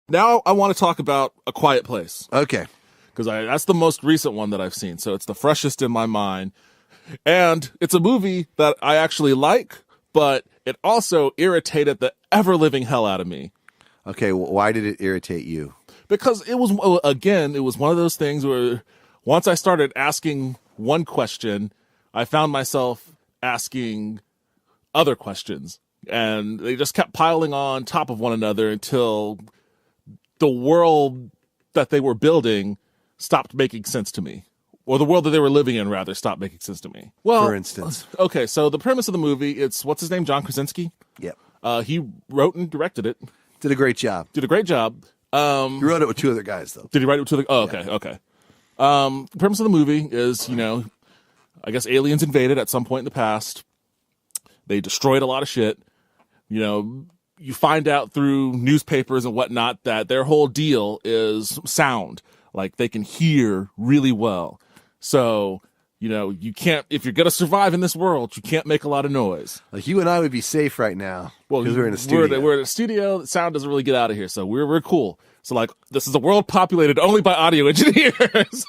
Now I want to talk about A Quiet Place. Okay. Because that's the most recent one that I've seen. So it's the freshest in my mind. And it's a movie that I actually like, but it also irritated the ever-living hell out of me. Okay, why did it irritate you? Because it was one of those things where once I started asking one question, I found myself asking other questions. And they just kept piling on top of one another until the world that they were building stopped making sense to me. Or the world that they were living in, rather, stopped making sense to me. Well, for instance. Okay, so the premise of the movie, it's, what's his name, John Krasinski? Yep. He wrote and directed it. Did a great job. He wrote it with two other guys, though. Did he write it to the... Oh, okay, Yeah. okay. The premise of the movie is, I guess aliens invaded at some point in the past. They destroyed a lot of shit. You find out through newspapers and whatnot that their whole deal is sound. Like, they can hear really well. So, you can't, if you're going to survive in this world, you can't make a lot of noise. Like, you and I would be safe right now. Well, because we're in a studio. We're in a studio. Sound doesn't really get out of here. So we're cool. So, like, this is a world populated only by audio engineers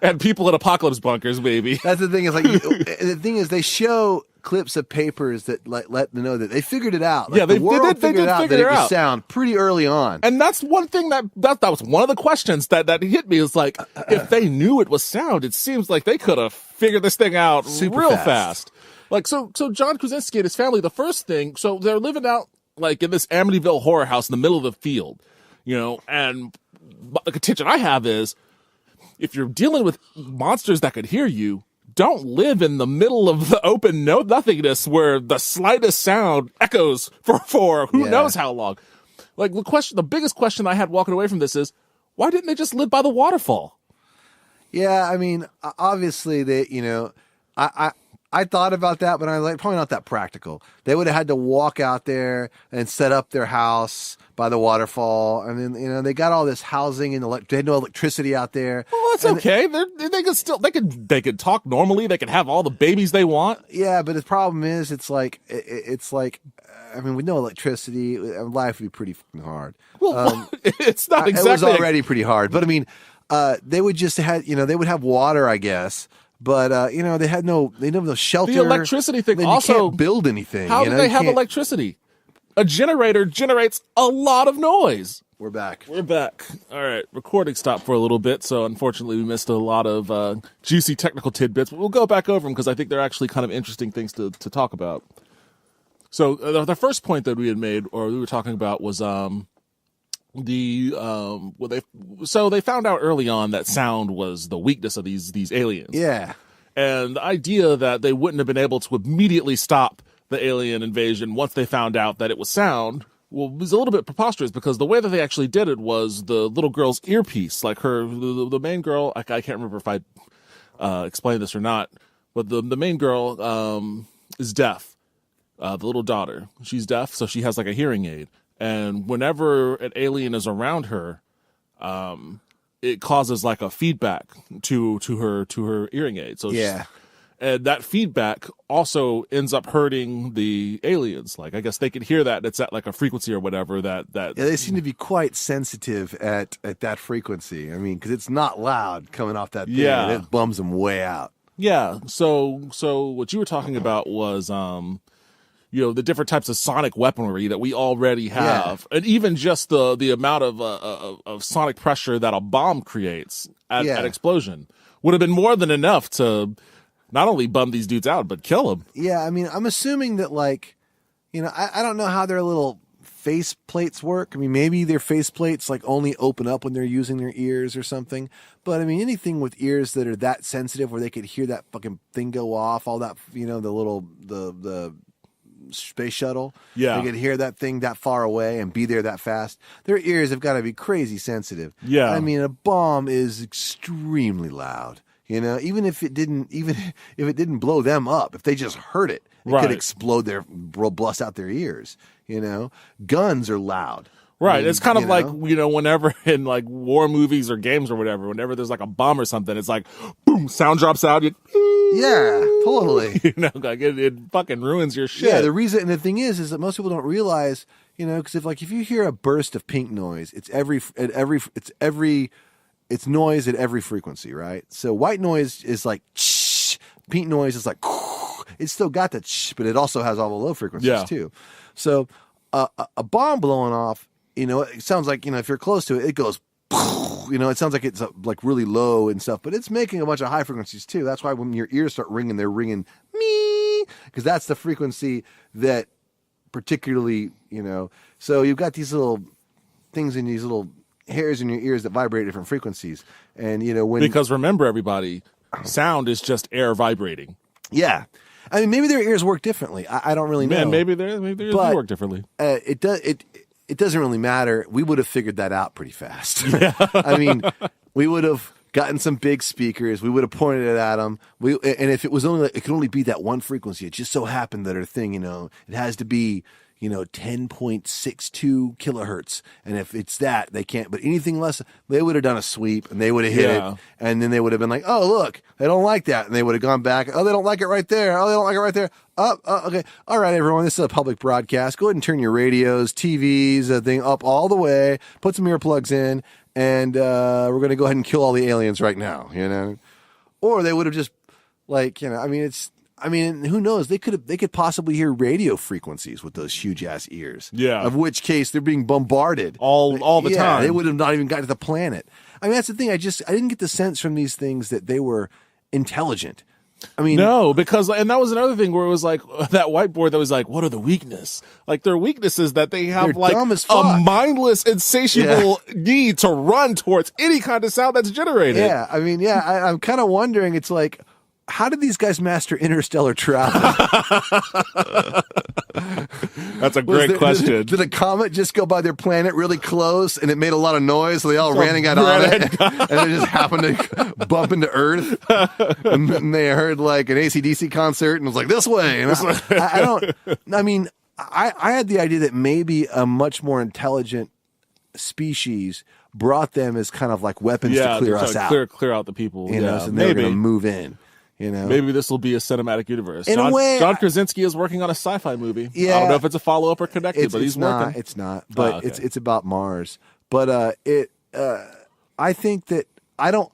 and people in apocalypse bunkers, baby. That's the thing is, like, the thing is, they show clips of papers that let them know that they figured it out. Like, Yeah, the world they did figured out figure that it it was out. sound pretty early on. And that's one thing that was one of the questions that hit me is like, if they knew it was sound, it seems like they could have figured this thing out Super real fast. fast. Like, so John Krasinski and his family, the first thing, so they're living out like in this Amityville horror house in the middle of the field, and the contention I have is, if you're dealing with monsters that could hear you, don't live in the middle of the open nothingness where the slightest sound echoes for who knows how long. Like, the biggest question I had walking away from this is, why didn't they just live by the waterfall? Yeah, I mean, obviously they, I thought about that, but I was like, probably not that practical. They would have had to walk out there and set up their house by the waterfall, and then they got all this housing and they had no electricity out there. Well, that's okay. They could talk normally. They could have all the babies they want. Yeah, but the problem is, it's like, I mean, with no electricity, life would be pretty fucking hard. Well, it's not exactly. It was already pretty hard, but I mean, they would just they would have water, I guess. But they had no shelter. The electricity thing then also, you can't build anything. How do they have electricity? A generator generates a lot of noise. We're back. All right, recording stopped for a little bit, so unfortunately we missed a lot of juicy technical tidbits. But we'll go back over them because I think they're actually kind of interesting things to talk about. So the first point that we had made, or we were talking about, was they found out early on that sound was the weakness of these aliens. Yeah. And the idea that they wouldn't have been able to immediately stop the alien invasion once they found out that it was sound, well, was a little bit preposterous, because the way that they actually did it was the little girl's earpiece, like the main girl, I can't remember if I explained this or not, but the main girl is deaf. The little daughter, she's deaf, so she has like a hearing aid. And whenever an alien is around her, it causes like a feedback to her hearing aid. So yeah. And that feedback also ends up hurting the aliens. Like, I guess they can hear that. It's at like a frequency or whatever that. Yeah, they seem to be quite sensitive at that frequency. I mean, because it's not loud coming off that thing. Yeah. And it bums them way out. Yeah. So what you were talking about was, the different types of sonic weaponry that we already have, and even just the amount of sonic pressure that a bomb creates at explosion would have been more than enough to not only bum these dudes out, but kill them. Yeah, I mean, I'm assuming that, like, I don't know how their little face plates work. I mean, maybe their face plates, like, only open up when they're using their ears or something. But, I mean, anything with ears that are that sensitive where they could hear that fucking thing go off, all that, the space shuttle. Yeah. They could hear that thing that far away and be there that fast. Their ears have got to be crazy sensitive. Yeah. I mean, a bomb is extremely loud. Even if it didn't blow them up, if they just heard it, it could explode blast out their ears. Guns are loud. Right. I mean, it's kind of like, whenever in like war movies or games or whatever, whenever there's like a bomb or something, it's like, boom, sound drops out. Yeah, totally. Like it fucking ruins your shit. Yeah, the reason, and the thing is that most people don't realize, because if you hear a burst of pink noise, it's noise at every frequency, right? So white noise is like shh, pink noise is like it's still got that shh, but it also has all the low frequencies too. So a bomb blowing off, it sounds like if you're close to it, it goes. It sounds like it's like really low and stuff, but it's making a bunch of high frequencies too. That's why when your ears start ringing, they're ringing me, because that's the frequency that particularly, So you've got these little things in these little hairs in your ears that vibrate at different frequencies, and because remember, everybody, sound is just air vibrating. Yeah, I mean maybe their ears work differently. I don't really know. Man, maybe their ears do work differently. It doesn't really matter. We would have figured that out pretty fast. I mean, we would have gotten some big speakers. We would have pointed it at them. And if it was it could only be that one frequency. It just so happened that our thing, it has to be, 10.62 kilohertz. And if it's that, they can't. But anything less, they would have done a sweep and they would have hit it. And then they would have been like, oh, look, they don't like that. And they would have gone back. Oh, they don't like it right there. Oh, they don't like it right there. Oh, okay. All right, everyone. This is a public broadcast. Go ahead and turn your radios, TVs, thing up all the way. Put some earplugs in. And we're going to go ahead and kill all the aliens right now, Or they would have just who knows? They could possibly hear radio frequencies with those huge ass ears. Yeah. Of which case they're being bombarded all the time. They would have not even got to the planet. I mean, that's the thing. I didn't get the sense from these things that they were intelligent. I mean, no, because and that was another thing where it was like that whiteboard that was like, what are the weaknesses? Like their weaknesses that they have like a mindless, insatiable need to run towards any kind of sound that's generated. Yeah, I mean, I'm kind of wondering. It's like, how did these guys master interstellar travel? That's a great question. Did a comet just go by their planet really close and it made a lot of noise, so they all ran and got on it, and they just happened to bump into Earth, and then they heard like an AC/DC concert and was like, this way. And I had the idea that maybe a much more intelligent species brought them as kind of like weapons to clear us out. Clear out the people. So they were going to move in. Maybe this will be a cinematic universe. John Krasinski is working on a sci-fi movie. Yeah, I don't know if it's a follow-up or connected, but he's working. It's not, but it's about Mars. But I think that I don't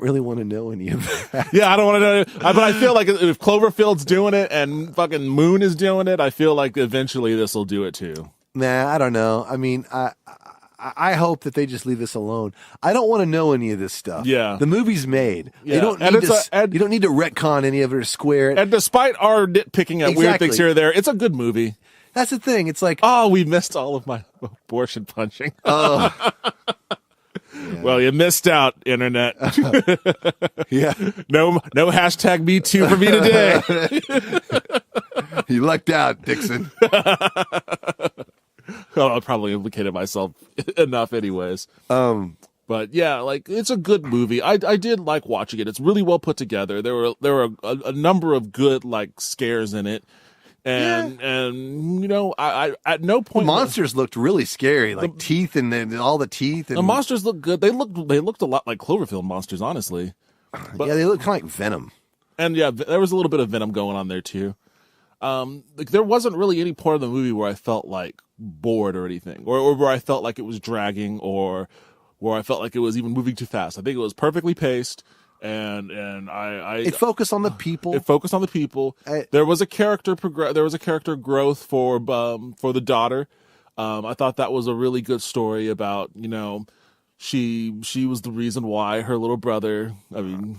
really want to know any of that. Yeah, I don't want to know. But I feel like if Cloverfield's doing it and fucking Moon is doing it, I feel like eventually this will do it too. Nah, I don't know. I mean, I hope that they just leave this alone. I don't want to know any of this stuff. Yeah. The movie's made. Yeah. You don't need to retcon any of it or square it. And despite our nitpicking at weird things here or there, it's a good movie. That's the thing. It's like, oh, we missed all of my abortion punching. Oh. Yeah. Well, you missed out, internet. Yeah. No hashtag Me Too for me today. You lucked out, Dixon. Well, I probably implicated myself enough anyways. But yeah, like it's a good movie. I did like watching it. It's really well put together. There were a number of good like scares in it. And I at no point the monsters looked really scary, like teeth and then all the teeth. And the monsters looked good. They looked a lot like Cloverfield monsters, honestly. But, yeah, they look kind of like Venom. And yeah, there was a little bit of Venom going on there too. Like there wasn't really any part of the movie where I felt like bored or anything, or where I felt like it was dragging, or where I felt like it was even moving too fast. I think it was perfectly paced. And it focused on the people. There was a character growth for the daughter. I thought that was a really good story about, she was the reason why her little brother. I mean,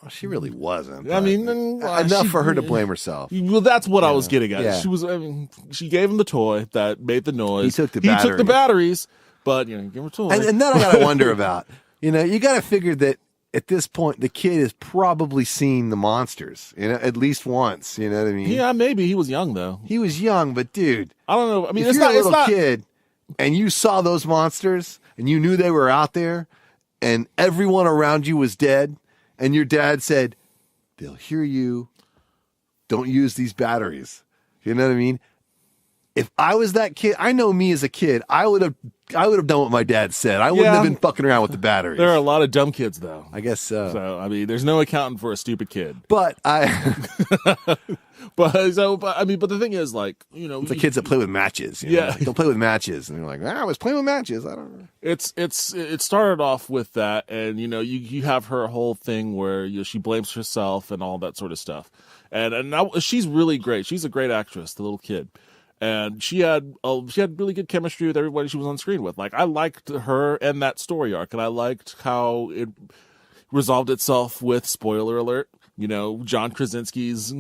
she really wasn't. I mean, enough for her to blame herself. Well, that's what I was getting at. Yeah. She was. I mean, she gave him the toy that made the noise. He took the batteries, but give him a toy. And then I got to wonder about. You got to figure that. At this point, the kid has probably seen the monsters, at least once. You know what I mean? Yeah, maybe he was young though. He was young, but dude, I don't know. I mean, if you're a little kid and you saw those monsters and you knew they were out there, and everyone around you was dead, and your dad said, "They'll hear you. Don't use these batteries." You know what I mean? if I was that kid, I know me as a kid, I would have done what my dad said. I wouldn't have been fucking around with the batteries. There are a lot of dumb kids, though. I guess so. So, I mean, there's no accounting for a stupid kid. But but the thing is, like, you know, it's the kids that play with matches. Like, they'll play with matches, and they're like, I was playing with matches. I don't know. It started off with that, and you know, you have her whole thing where she blames herself and all that sort of stuff, and now she's really great. She's a great actress, the little kid. And she had really good chemistry with everybody she was on screen with. Like, I liked her and that story arc, and I liked how it resolved itself with, spoiler alert, you know, John Krasinski's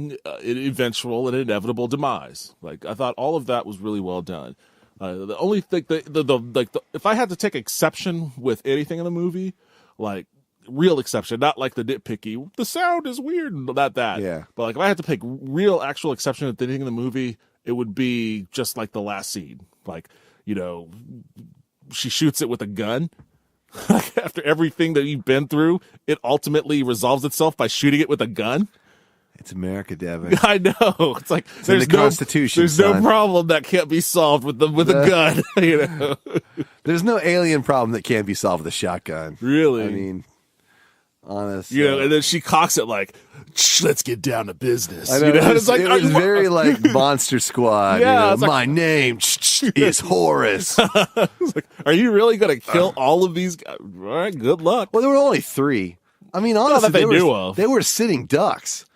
eventual and inevitable demise. Like, I thought all of that was really well done. The only thing, if I had to take exception with anything in the movie, like real exception, not like the nitpicky, the sound is weird, not that. Yeah. But like, if I had to pick real actual exception with anything in the movie, it would be just like the last scene. Like, you know, she shoots it with a gun. After everything that you've been through, it ultimately resolves itself by shooting it with a gun. It's America, Devin. I know. It's like it's there's no Constitution. There's no problem that can't be solved with a gun. You know, there's no alien problem that can't be solved with a shotgun. Really? I mean, honest. You know, and then she cocks it like, let's get down to business. I know, you know? It was very like Monster Squad. Yeah, you know? My name is Horace. Like, are you really going to kill all of these guys? All right, good luck. Well, there were only 3. I mean, honestly, they were sitting ducks.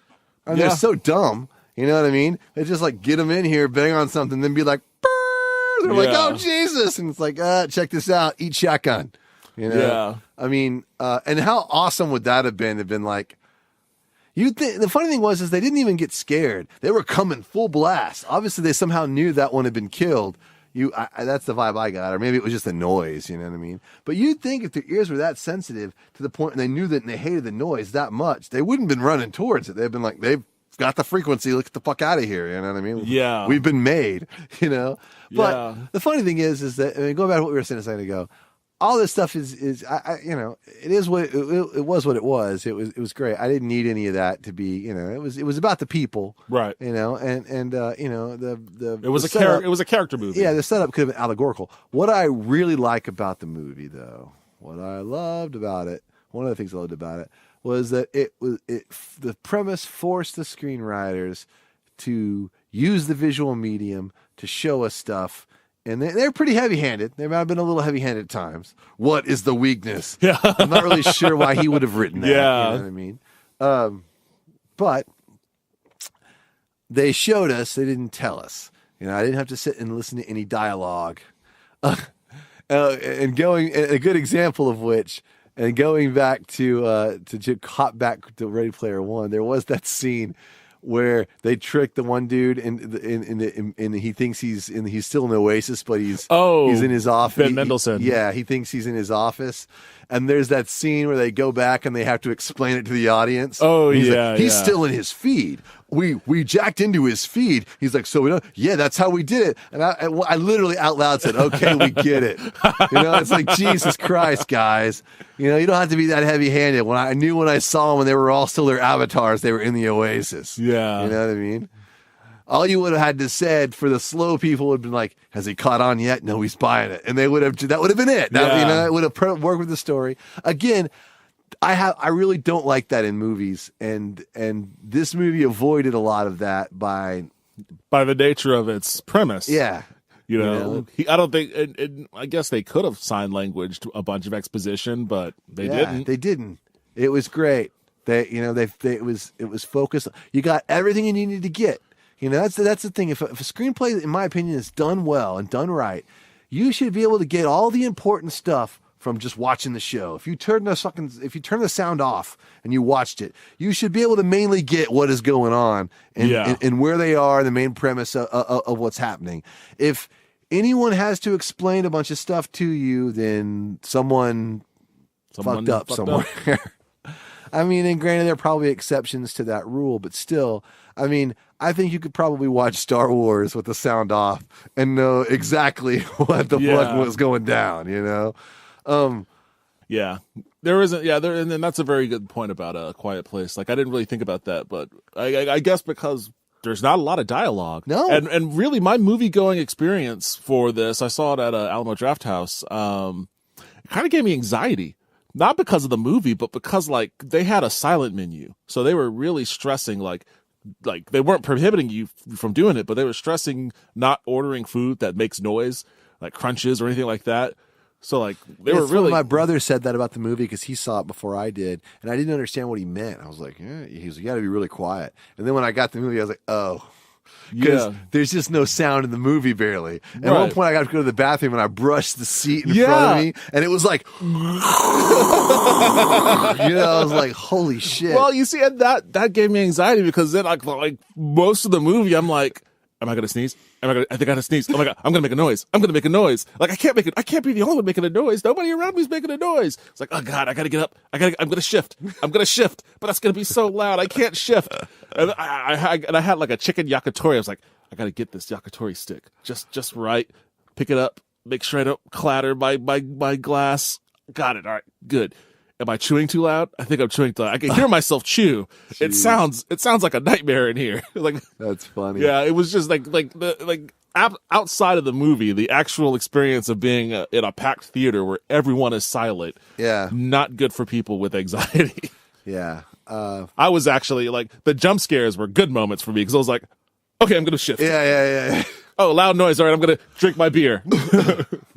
I mean, they're so dumb. You know what I mean? They just like get them in here, bang on something, then be like, brr! They're like, oh, Jesus. And it's like, check this out. Eat shotgun. You know? Yeah. I mean, and how awesome would that have been? Have been like, the funny thing was they didn't even get scared. They were coming full blast. Obviously, they somehow knew that one had been killed. That's the vibe I got, or maybe it was just the noise. You know what I mean? But you'd think if their ears were that sensitive to the point, and they knew that, and they hated the noise that much, they wouldn't have been running towards it. They've been like, they've got the frequency. Let's get the fuck out of here. You know what I mean? Yeah, we've been made. You know. But yeah. The funny thing is that, I mean, going back to what we were saying a second ago. All this stuff is you know, it is what it was what it was. It was great. I didn't need any of that to be, you know, it was about the people, right? You know, and you know, it was a character movie. Yeah, the setup could have been allegorical. What I really like about the movie, though, what I loved about it, one of the things I loved about it was that the premise forced the screenwriters to use the visual medium to show us stuff. And they're pretty heavy-handed. They might have been a little heavy-handed at times. What is the weakness? Yeah. I'm not really sure why he would have written that. Yeah. You know what I mean? But they showed us. They didn't tell us. You know, I didn't have to sit and listen to any dialogue. And a good example of which, and going back to hop back to Ready Player One, there was that scene where they trick the one dude and he thinks he's still in the Oasis, but he's in his office. Ben Mendelsohn. He thinks he's in his office. And there's that scene where they go back and they have to explain it to the audience. Oh, he's yeah, like, he's still in his feed. We jacked into his feed. He's like, so we don't. Yeah, that's how we did it. And I literally out loud said, okay, we get it. You know, it's like, Jesus Christ, guys. You know, you don't have to be that heavy-handed. When I saw them when they were all still their avatars, they were in the Oasis. Yeah. You know what I mean? All you would have had to said for the slow people would have been like, has he caught on yet? No, he's buying it. And that would have been it. You know, it would have worked with the story. Again, I really don't like that in movies. And this movie avoided a lot of that by the nature of its premise. Yeah. You know, I don't think, and I guess they could have sign languaged a bunch of exposition, but they didn't. They didn't. It was great. It was focused. You got everything you needed to get. You know, that's the thing. If a screenplay, in my opinion, is done well and done right, you should be able to get all the important stuff from just watching the show. If you turn the sound off and you watched it, you should be able to mainly get what is going on and where they are, the main premise of what's happening. If anyone has to explain a bunch of stuff to you, then someone fucked up somewhere. I mean, and granted, there are probably exceptions to that rule, but still, I mean, I think you could probably watch Star Wars with the sound off and know exactly what the fuck was going down, you know? There isn't, and then that's a very good point about A Quiet Place. Like, I didn't really think about that, but I guess because there's not a lot of dialogue. No. And really my movie going experience for this, I saw it at Alamo Drafthouse. It kind of gave me anxiety, not because of the movie, but because like they had a silent menu. So they were really stressing like they weren't prohibiting you from doing it, but they were stressing not ordering food that makes noise, like crunches or anything like that. So like they were really. My brother said that about the movie because he saw it before I did, and I didn't understand what he meant. I was like, yeah. He was, you got to be really quiet. And then when I got the movie, I was like, oh, because there's just no sound in the movie barely. And at one point, I got to go to the bathroom and I brushed the seat in front of me, and it was like, I was like, holy shit. Well, you see, and that gave me anxiety because then like most of the movie, I'm like, am I gonna sneeze? I think I gotta sneeze. Oh my God, I'm gonna make a noise. I'm gonna make a noise. Like I can't be the only one making a noise. Nobody around me is making a noise. It's like, oh God, I gotta get up. I'm gonna shift. But that's gonna be so loud. I can't shift. And I had like a chicken yakitori. I was like, I gotta get this yakitori stick just right. Pick it up. Make sure I don't clatter my glass. Got it. All right, good. Am I chewing too loud? I think I'm chewing too loud. I can hear myself chew. It sounds like a nightmare in here. Like that's funny. Yeah, it was just outside of the movie, the actual experience of being in a packed theater where everyone is silent. Yeah, not good for people with anxiety. Yeah, I was actually like the jump scares were good moments for me because I was like, okay, I'm gonna shift. Yeah. Oh, loud noise. All right, I'm gonna drink my beer.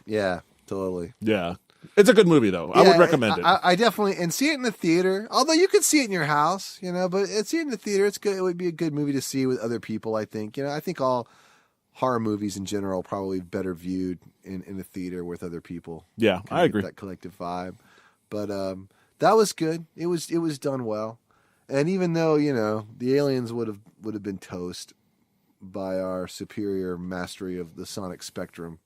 Yeah, totally. Yeah. It's a good movie, though. I would recommend it. I definitely, and see it in the theater. Although you could see it in your house, but see it in the theater. It's good. It would be a good movie to see with other people. I think. I think all horror movies in general are probably better viewed in the theater with other people. Yeah, I agree. That collective vibe, but that was good. It was done well, and even though the aliens would have been toast by our superior mastery of the sonic spectrum.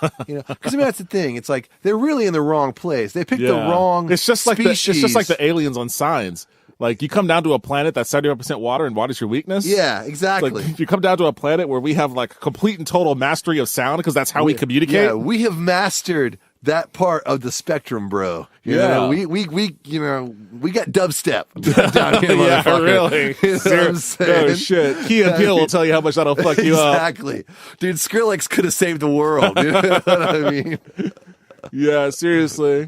Because that's the thing. It's like they're really in the wrong place. They picked the wrong. It's just like species. it's just like the aliens on Signs. Like you come down to a planet that's 75% water, and water's your weakness. Yeah, exactly. Like, you come down to a planet where we have like complete and total mastery of sound because that's how we communicate. Yeah, we have mastered that part of the spectrum, bro. We got dubstep down here, yeah, really. What I'm saying? Oh shit, Key and Peele will tell you how much that'll fuck you up. Exactly, dude. Skrillex could have saved the world. You know what I mean? Yeah, seriously.